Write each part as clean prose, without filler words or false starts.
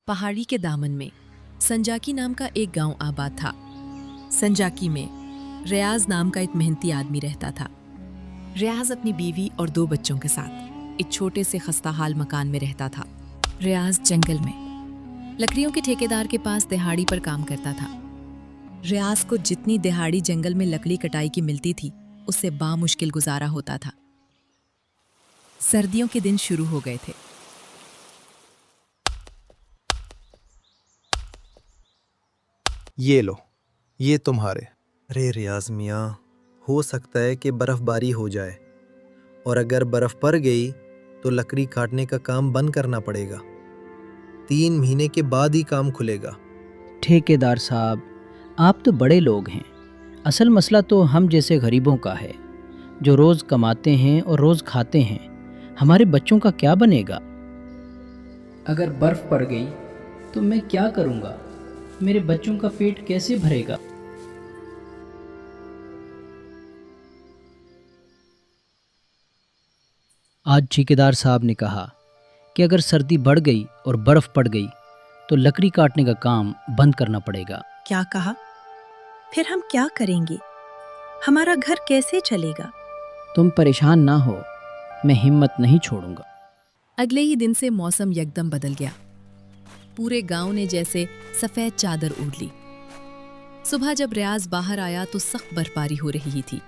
पहाड़ी के दामन में संजाकी नाम का एक गांव आबाद था। संजाकी में रियाज नाम का एक मेहनती आदमी रहता था। रियाज अपनी बीवी और 2 बच्चों के साथ एक छोटे से खस्ताहाल मकान में रहता था। रियाज जंगल में लकड़ियों के ठेकेदार के पास दिहाड़ी पर काम करता था। रियाज को जितनी दिहाड़ी जंगल में लकड़ी कटाई की मिलती थी, उससे बामुश्किल गुजारा होता था। सर्दियों के दिन शुरू हो गए थे। ये लो, ये तुम्हारे। अरे रियाज मियाँ, हो सकता है कि बर्फ़बारी हो जाए, और अगर बर्फ़ पड़ गई तो लकड़ी काटने का काम बंद करना पड़ेगा। 3 महीने के बाद ही काम खुलेगा। ठेकेदार साहब, आप तो बड़े लोग हैं। असल मसला तो हम जैसे गरीबों का है, जो रोज़ कमाते हैं और रोज़ खाते हैं। हमारे बच्चों का क्या बनेगा? अगर बर्फ़ पड़ गई तो मैं क्या करूँगा? मेरे बच्चों का पेट कैसे भरेगा? आज ठेकेदार साहब ने कहा कि अगर सर्दी बढ़ गई और बर्फ़ पड़ गई तो लकड़ी काटने का काम बंद करना पड़ेगा। क्या कहा? फिर हम क्या करेंगे? हमारा घर कैसे चलेगा? तुम परेशान ना हो, मैं हिम्मत नहीं छोड़ूंगा। अगले ही दिन से मौसम एकदम बदल गया। पूरे गांव ने जैसे सफेद चादर ओढ़ ली। सुबह जब रियाज बाहर आया तो सख्त बर्फबारी हो रही थी।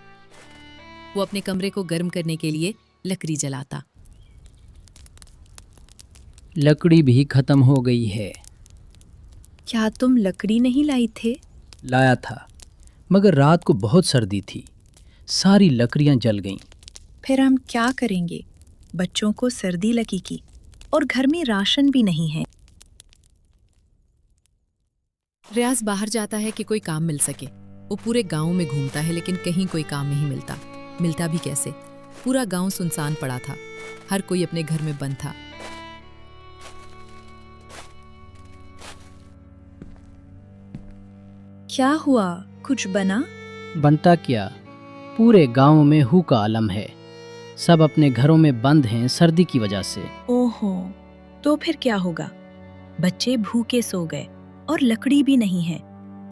वो अपने कमरे को गर्म करने के लिए लकड़ी जलाता। लकड़ी भी खत्म हो गई है। क्या तुम लकड़ी नहीं लाई थे? लाया था, मगर रात को बहुत सर्दी थी, सारी लकड़ियां जल गईं। फिर हम क्या करेंगे? बच्चों को सर्दी लगी की और घर में राशन भी नहीं है। रियाज बाहर जाता है कि कोई काम मिल सके। वो पूरे गांव में घूमता है, लेकिन कहीं कोई काम नहीं मिलता। मिलता भी कैसे? पूरा गांव सुनसान पड़ा था। हर कोई अपने घर में बंद था। क्या हुआ? कुछ बना? बनता क्या, पूरे गांव में हू का आलम है। सब अपने घरों में बंद हैं सर्दी की वजह से। ओहो, तो फिर क्या होगा? बच्चे भूखे सो गए और लकड़ी भी नहीं है।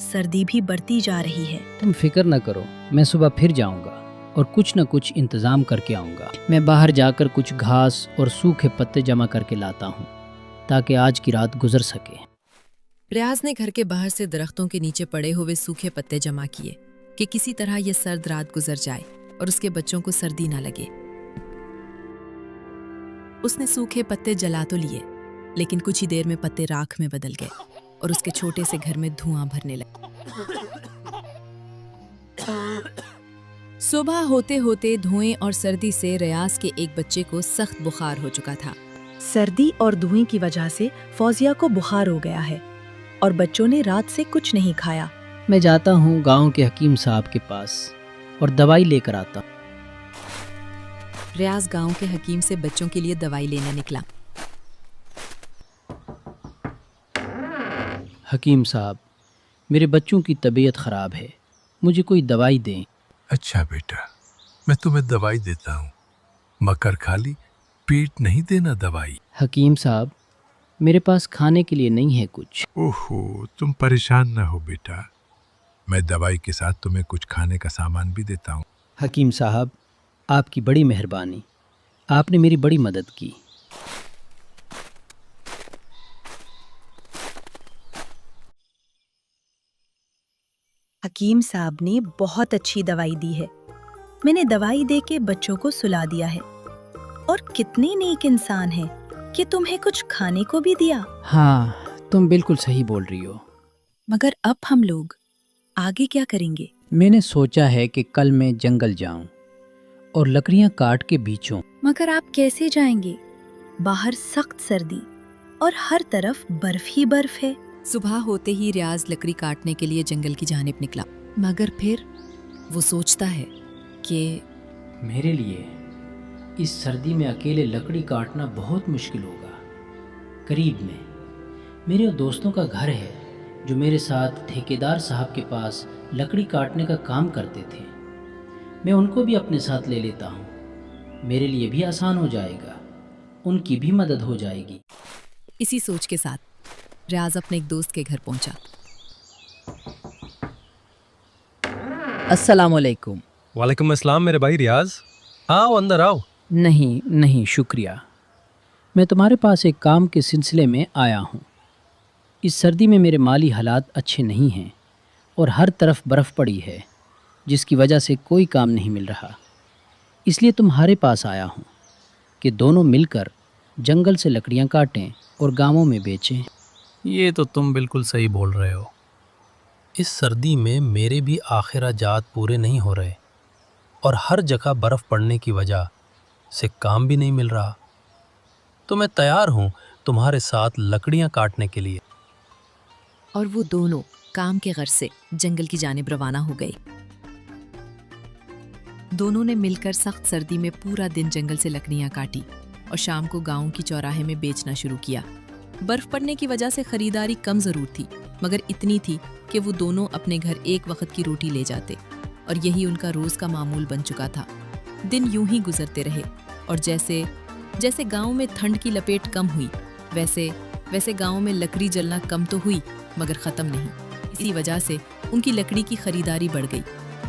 सर्दी भी बढ़ती जा रही है। तुम फिक्र न करो, मैं सुबह फिर जाऊंगा और कुछ न कुछ इंतजाम करके आऊंगा। मैं बाहर जाकर कुछ घास और सूखे पत्ते जमा करके लाता हूँ, ताकि आज की रात गुजर सके। रियाज ने घर के बाहर से दरख्तों के नीचे पड़े हुए सूखे पत्ते जमा किए कि किसी तरह यह सर्द रात गुजर जाए और उसके बच्चों को सर्दी ना लगे। उसने सूखे पत्ते जला तो लिए, लेकिन कुछ ही देर में पत्ते राख में बदल गए और उसके छोटे से घर में धुआं भरने लगा। सुबह होते होते धुएं और सर्दी से रियाज के एक बच्चे को सख्त बुखार हो चुका था। सर्दी और धुएं की वजह से फौजिया को बुखार हो गया है और बच्चों ने रात से कुछ नहीं खाया। मैं जाता हूँ गांव के हकीम साहब के पास और दवाई लेकर आता हूँ। रियाज गांव के हकीम से बच्चों के लिए दवाई लेने निकला। हकीम साहब, मेरे बच्चों की तबीयत ख़राब है, मुझे कोई दवाई दें। अच्छा बेटा, मैं तुम्हें दवाई देता हूँ, मगर खाली पेट नहीं देना दवाई। हकीम साहब, मेरे पास खाने के लिए नहीं है कुछ। ओहो, तुम परेशान ना हो बेटा, मैं दवाई के साथ तुम्हें कुछ खाने का सामान भी देता हूँ। हकीम साहब, आपकी बड़ी मेहरबानी, आपने मेरी बड़ी मदद की। हकीम साहब ने बहुत अच्छी दवाई दी है। मैंने दवाई दे के बच्चों को सुला दिया है। और कितने नेक इंसान हैं कि तुम्हें कुछ खाने को भी दिया। हाँ, तुम बिल्कुल सही बोल रही हो। मगर अब हम लोग आगे क्या करेंगे? मैंने सोचा है कि कल मैं जंगल जाऊं और लकड़ियां काट के बेचूं। मगर आप कैसे जाएंगे? बाहर सख्त सर्दी और हर तरफ बर्फ ही बर्फ है। सुबह होते ही रियाज लकड़ी काटने के लिए जंगल की जानिब निकला, मगर फिर वो सोचता है कि मेरे लिए इस सर्दी में अकेले लकड़ी काटना बहुत मुश्किल होगा। करीब में मेरे दोस्तों का घर है जो मेरे साथ ठेकेदार साहब के पास लकड़ी काटने का काम करते थे। मैं उनको भी अपने साथ ले लेता हूँ, मेरे लिए भी आसान हो जाएगा, उनकी भी मदद हो जाएगी। इसी सोच के साथ रियाज अपने एक दोस्त के घर पहुंचा। अस्सलाम वालेकुम। वालेकुम अस्सलाम मेरे भाई रियाज, आओ अंदर आओ। नहीं नहीं शुक्रिया, मैं तुम्हारे पास एक काम के सिलसिले में आया हूँ। इस सर्दी में मेरे माली हालात अच्छे नहीं हैं और हर तरफ बर्फ़ पड़ी है, जिसकी वजह से कोई काम नहीं मिल रहा। इसलिए तुम्हारे पास आया हूँ कि दोनों मिलकर जंगल से लकड़ियाँ काटें और गांवों में बेचें। ये तो तुम बिल्कुल सही बोल रहे हो। इस सर्दी में मेरे भी आखिराजात पूरे नहीं हो रहे और हर जगह बर्फ़ पड़ने की वजह से काम भी नहीं मिल रहा। तो मैं तैयार हूँ तुम्हारे साथ लकड़ियाँ काटने के लिए। और वो दोनों काम के गर्ज से जंगल की जानिब रवाना हो गए। दोनों ने मिलकर सख्त सर्दी में पूरा दिन जंगल से लकड़ियां काटी और शाम को गांव की चौराहे में बेचना शुरू किया। बर्फ पड़ने की वजह से खरीदारी कम जरूर थी, मगर इतनी थी कि वो दोनों अपने घर एक वक्त की रोटी ले जाते और यही उनका रोज का मामूल बन चुका था। दिन यूं ही गुजरते रहे और जैसे जैसे गांव में ठंड की लपेट कम हुई, वैसे गांव में लकड़ी जलना कम तो हुई मगर ख़त्म नहीं। इसी वजह से उनकी लकड़ी की खरीदारी बढ़ गई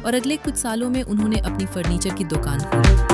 और अगले कुछ सालों में उन्होंने अपनी फर्नीचर की दुकान खोली।